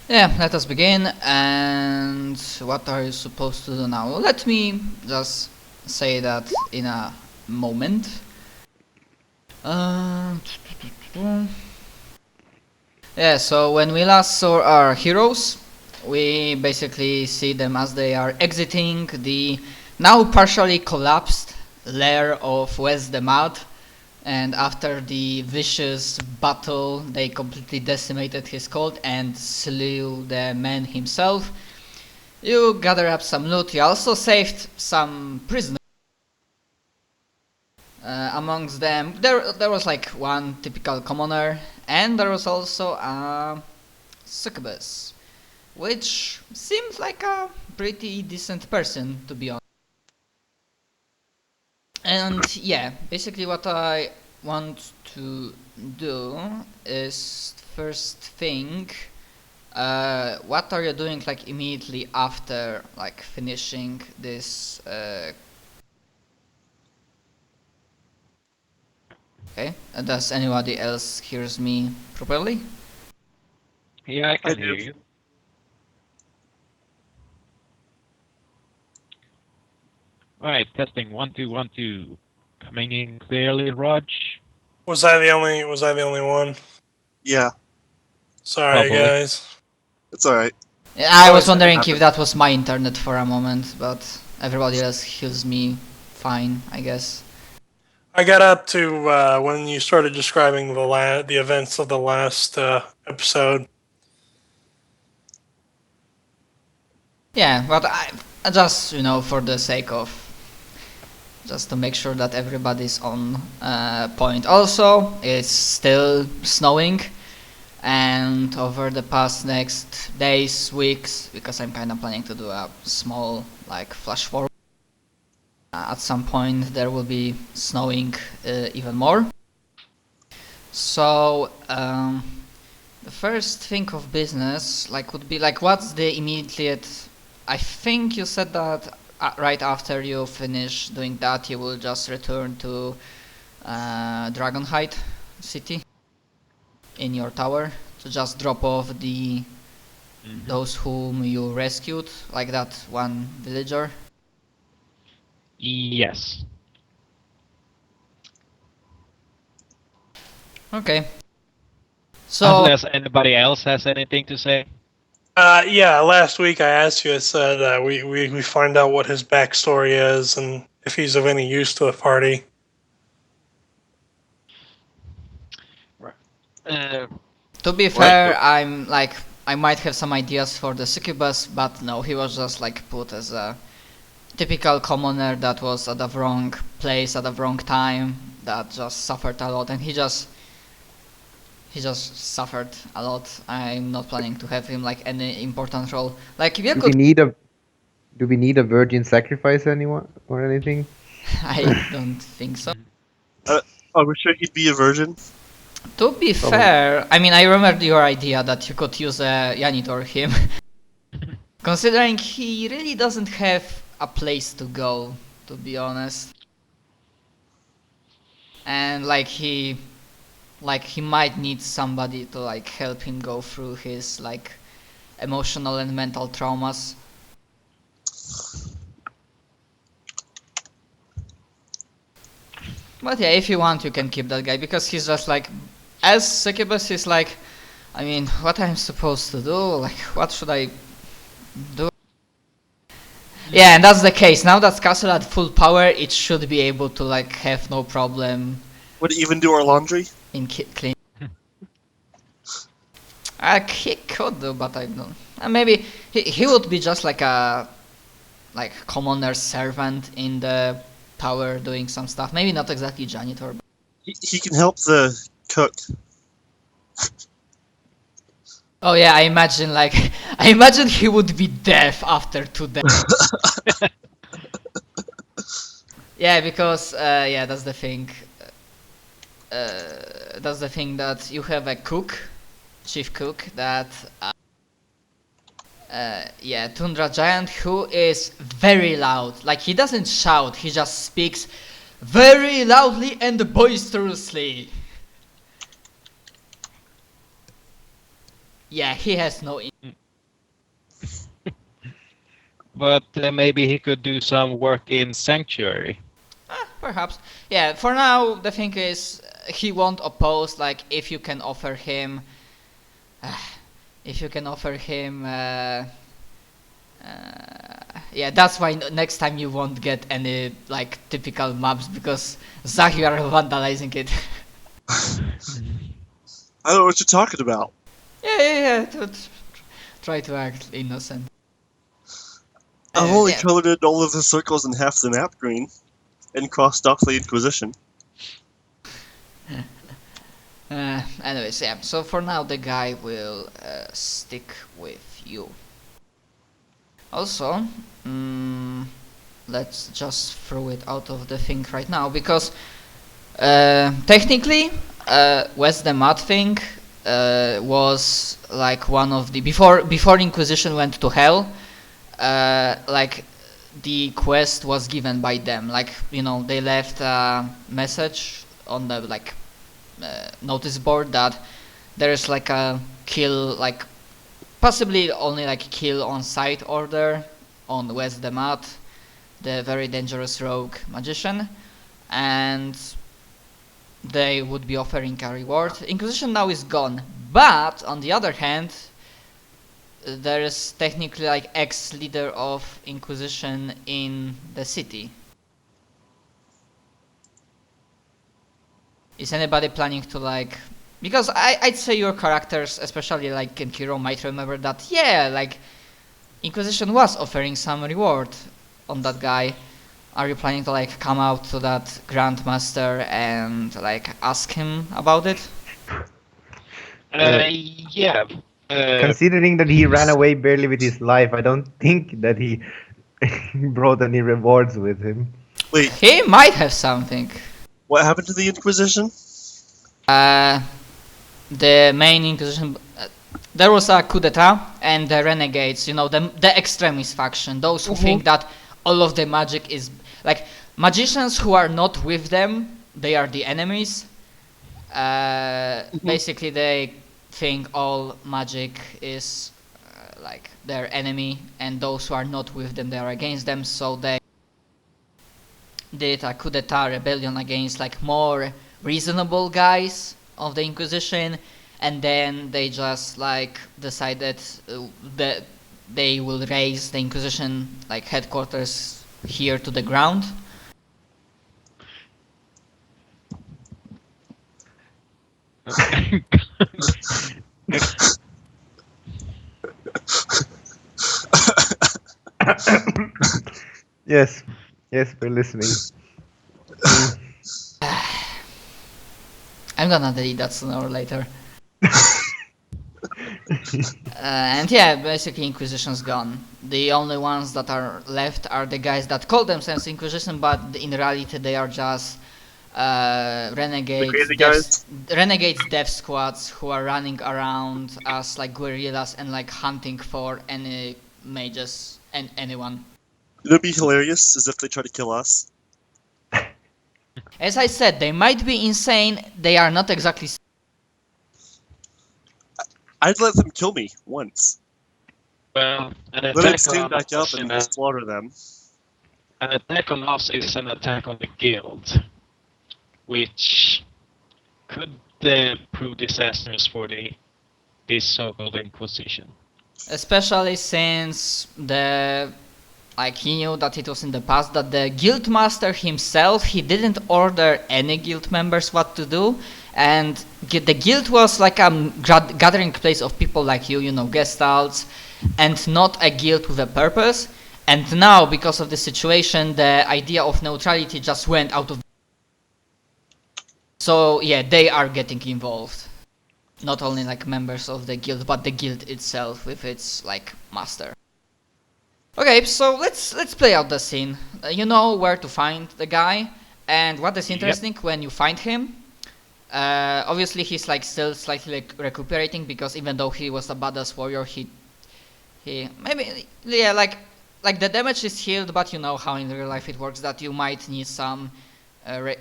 Yeah, let us begin. And what are you supposed to do now? Let me just say that in a moment. Uh, yeah, so when we last saw our heroes, we basically see them as they are exiting the now partially collapsed lair of Wes the Mad. And after the vicious battle, they completely decimated his cult and slew the man himself. You gather up some loot. You also saved some prisoners. Amongst them, there was like one typical commoner, and there was also a succubus, which seems like a pretty decent person, to be honest. And yeah, basically what I want to do is first thing, what are you doing like immediately after like finishing this? Okay, does anybody else hears me properly? Yeah, I I can do. hear you. Alright, testing 1 2 1 2. Coming in clearly, Raj. Was I the only one? Yeah, Sorry, Probably. guys. it's alright. Yeah, I was Always wondering happen. if that was my internet for a moment, but everybody else hears me fine, I guess. I got up to when you started describing the events of the last episode. Yeah, but I just, for the sake of just to make sure that everybody's on point. Also, it's still snowing, and over the past next days, weeks, because I'm kind of planning to do a small like flash forward. At some point, there will be snowing even more. So the first thing of business would be what's the immediate. I think you said that right after you finish doing that, you will just return to Dragonhide City in your tower to just drop off those whom you rescued, like that one villager. Yes. Okay. So Unless anybody else has anything to say. Yeah, last week I asked you. I said we find out what his backstory is and if he's of any use to the party. Uh, to be fair, I might have some ideas for the succubus, but no, he was just put as a typical commoner that was at the wrong place at the wrong time, that just suffered a lot, and he just suffered a lot. I'm not planning to have him any important role. If you Do we could, need a virgin sacrifice anyone or anything? I don't think so. Are we sure he'd be a virgin? To be fair, I mean, I remembered your idea that you could use a janitor him. Considering he really doesn't have a place to go, to be honest. And he might need somebody to help him go through his emotional and mental traumas. But yeah, if you want, you can keep that guy, because he's just as succubus, he's I mean, what I'm supposed to do? What should I do? Yeah, and that's the case. Now that Castle at full power, it should be able to have no problem Would it even do our laundry? in clean. He could do, but I don't. Maybe he would be just a commoner servant in the tower doing some stuff. Maybe not exactly janitor. But He can help the cook. oh yeah, I imagine he would be deaf after 2 days. Yeah, because yeah, that's the thing. That's the thing, that you have a cook, chief cook, that yeah, Tundra Giant, who is very loud. He doesn't shout, he just speaks very loudly and boisterously. Yeah, he has no. But maybe he could do some work in Sanctuary. Perhaps. Yeah, for now, the thing is, he won't oppose, like, if you can offer him. If you can offer him. Yeah, that's why next time you won't get any, like, typical maps, because, Zach, you are vandalizing it. I don't know what you're talking about. Yeah. Try to act innocent. I've only Yeah. colored in all of the circles and half the map green, and crossed off the Inquisition. Anyways, yeah. So for now, the guy will stick with you. Also, let's just throw it out of the thing right now, because technically, West the Mud thing was like one of the before Inquisition went to hell. Like the quest was given by them. Like, you know, they left a message on the like notice board that there's like a kill, like possibly only like kill on sight order on West the Mud, the very dangerous rogue magician, and they would be offering a reward. Inquisition now is gone, but on the other hand, there is technically like ex-leader of Inquisition in the city. Is anybody planning to like... Because I'd say your characters, especially like Kiro, might remember that, yeah, like Inquisition was offering some reward on that guy. Are you planning to like come out to that Grandmaster and like ask him about it? Yeah. Considering that he ran away barely with his life, I don't think that he brought any rewards with him. Wait, He might have something. what happened to the Inquisition? The main Inquisition... there was a coup d'etat, and the renegades, you know, the extremist faction, those who think that all of the magic is... Like, magicians who are not with them, they are the enemies. Basically, they think all magic is like their enemy, and those who are not with them, they are against them, so they did a coup d'etat rebellion against like more reasonable guys of the Inquisition, and then they just like decided that they will raise the Inquisition like headquarters here to the ground. Yes, we're listening. I'm gonna delete that sooner or later. And yeah, basically Inquisition's gone. The only ones that are left are the guys that call themselves Inquisition, but in reality they are just renegades, crazy guys? renegades death squads who are running around as like guerrillas and like hunting for any mages and anyone. It would be hilarious as if they try to kill us. As I said, they might be insane, they are not exactly... I'd let them kill me once. Well, an Then I'd attack stand on back us up and is slaughter them. an attack on us is an attack on the guild, which could prove disastrous for this so-called Inquisition. Especially since he knew that it was in the past that the guild master himself, he didn't order any guild members what to do, and the guild was like a gathering place of people like you know, gestalts, and not a guild with a purpose. And now, because of the situation, the idea of neutrality just went out of... So yeah, they are getting involved. Not only like members of the guild, but the guild itself with its like master. Okay, so let's play out the scene. You know where to find the guy, and what is interesting when you find him. Obviously, he's like still slightly like recuperating, because even though he was a badass warrior, he maybe, yeah, like the damage is healed, but you know how in real life it works, that you might need some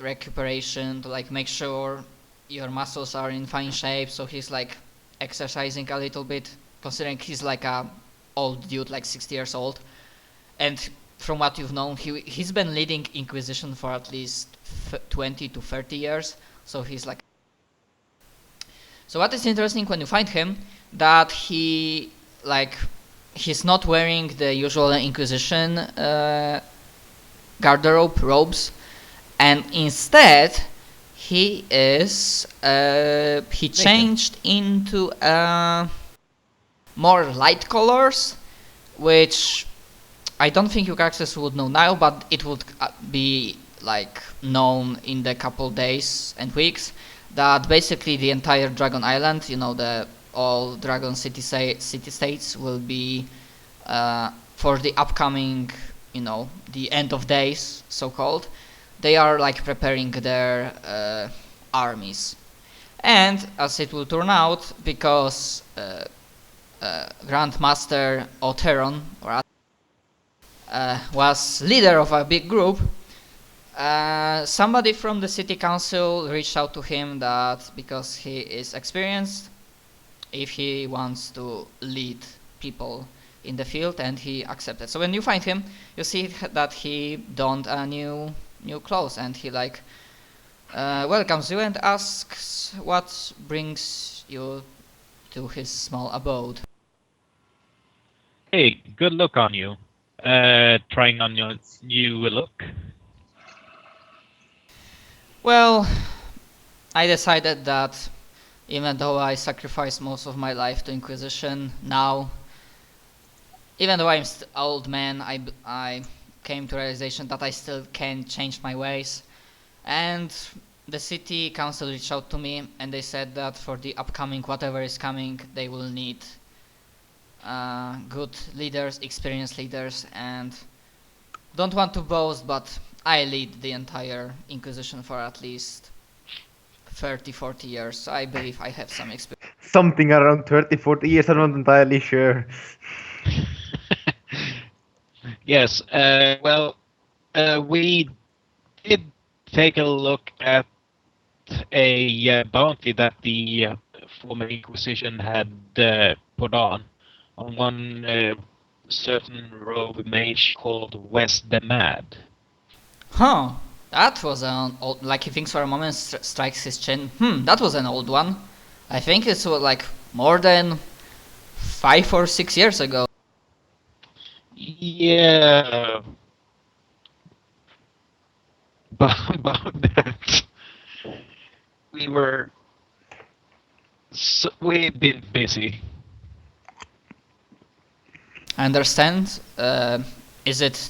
recuperation to like make sure your muscles are in fine shape. So he's like exercising a little bit, considering he's like a old dude, like 60 years old. And from what you've known, he's been leading Inquisition for at least 20 to 30 years. So he's like... So what is interesting when you find him, that he's not wearing the usual Inquisition garderobe robes, and instead he changed into more light colors, which I don't think your characters would know now, but it would be like known in the couple days and weeks, that basically the entire Dragon Island, the all Dragon city states will be for the upcoming, the end of days, so called. They are like preparing their armies, and as it will turn out, because Grandmaster Oteron was leader of a big group, somebody from the city council reached out to him that because he is experienced, if he wants to lead people in the field, and he accepted. So when you find him, you see that he donned a new clothes, and he welcomes you and asks what brings you to his small abode. Hey, good look on you. Trying on your new look? Well, I decided that even though I sacrificed most of my life to Inquisition, now, even though I'm still old man, I came to realization that I still can change my ways. And the city council reached out to me, and they said that for the upcoming whatever is coming, they will need good leaders, experienced leaders, and don't want to boast, but I lead the entire Inquisition for at least 30-40 years, so I believe I have some experience. Something around 30-40 years, I'm not entirely sure. Yes, we did take a look at a bounty that the former Inquisition had put on one certain rogue mage called West the Mad. Huh, that was an old, like he thinks for a moment, strikes his chin. That was an old one. I think it's like more than 5 or 6 years ago. Yeah, about that, we've been busy. I understand. Is it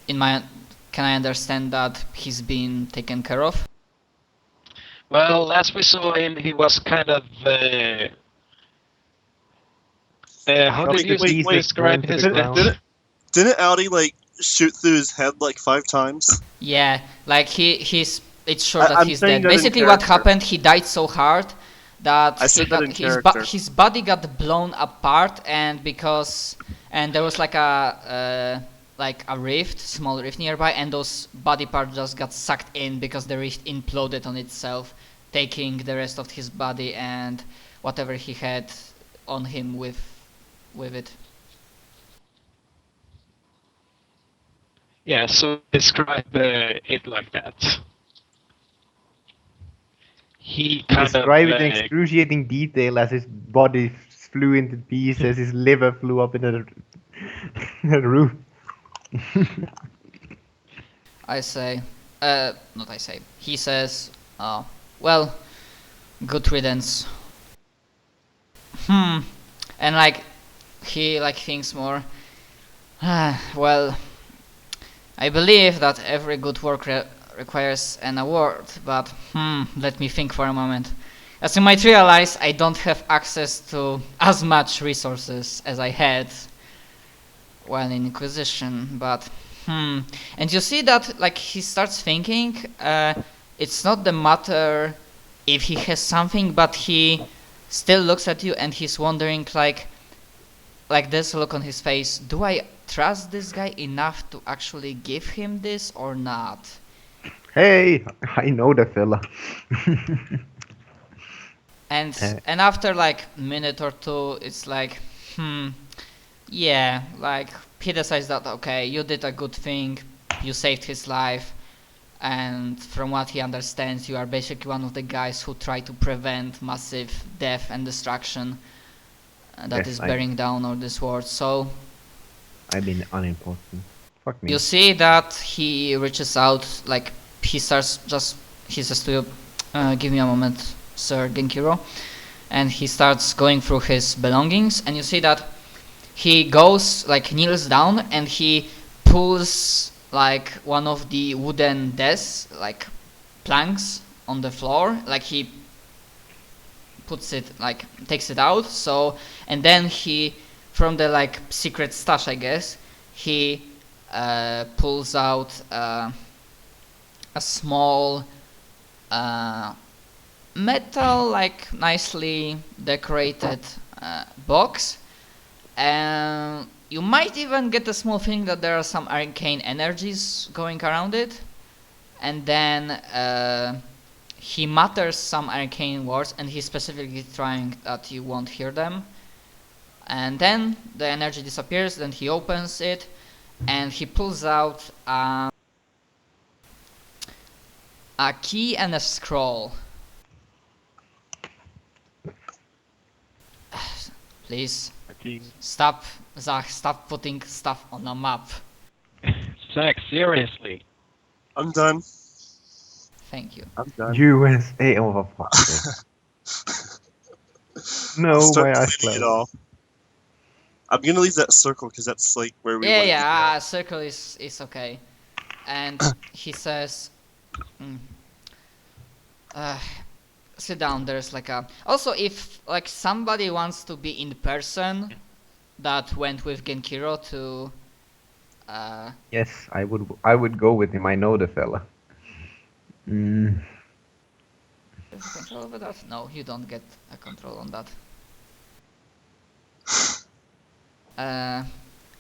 can I understand that he's been taken care of? Well, as we saw him, he was kind of how Shot do you the pieces describe going to his the death? ground. Didn't Audi shoot through his head 5 times? Yeah, like he's. It's sure that I'm he's saying dead. that in Basically, what character. happened? He died so hard that I said that in character. his body got blown apart, and there was like a rift, small rift nearby, and those body parts just got sucked in because the rift imploded on itself, taking the rest of his body and whatever he had on him with it. Yeah, so describe it like that. He kind Describe of it in excruciating detail as his body flew into pieces, his liver flew up into the roof. He says, well, good riddance. And he thinks more. Well, I believe that every good work requires an award, but let me think for a moment. As you might realize, I don't have access to as much resources as I had while in Inquisition, but and you see that he starts thinking, it's not the matter if he has something, but he still looks at you and he's wondering like this look on his face, do I trust this guy enough to actually give him this or not? Hey, I know the fella. And after like a minute or two, it's like, yeah, like he decides that okay, you did a good thing, you saved his life, and from what he understands, you are basically one of the guys who try to prevent massive death and destruction that Yes, is bearing down all this world. So I've been unimportant. Fuck me. you see that he reaches out, like he says to you, give me a moment, Sir Genkiro, and he starts going through his belongings, and you see that he goes, like kneels down, and he pulls like one of the wooden desks, like planks on the floor, like he puts it, like takes it out, so, and then he, from the like secret stash, I guess, he pulls out a small metal, like nicely decorated box, and you might even get a small feeling that there are some arcane energies going around it, and then he mutters some arcane words, and he's specifically trying that you won't hear them, and then the energy disappears. Then he opens it and he pulls out a key and a scroll. Please stop, Zach, stop putting stuff on a map. Zach, seriously. I'm done. Thank you. I'm done. USA, oh for fuck's sake. No, I'll start my eyes cleaning it closed. all. I'm gonna leave that circle because that's like where we want to Yeah, circle is okay. And he says, sit down, there's like a... Also, if like somebody wants to be in person that went with Genkiro to... Yes, I would go with him. I know the fella. Control over that? No, you don't get a control on that.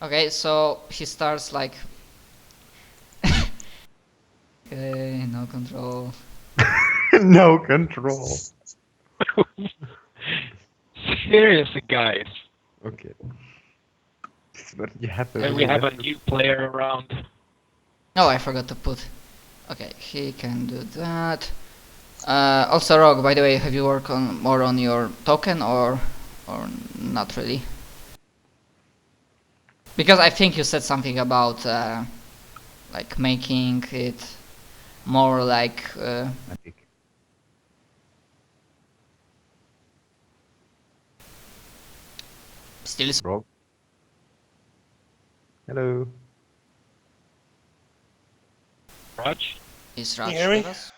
Okay, so he starts like... Okay, no control. No control. Seriously, guys. Okay. This is what you have to And we have a new player around. Oh, I forgot to put... Okay, he can do that. Also, Rogue, by the way, have you worked on more on your token or not really? Because I think you said something about like making it more like still. Rob. Hello. Raj? Is You Raj hear me? with us?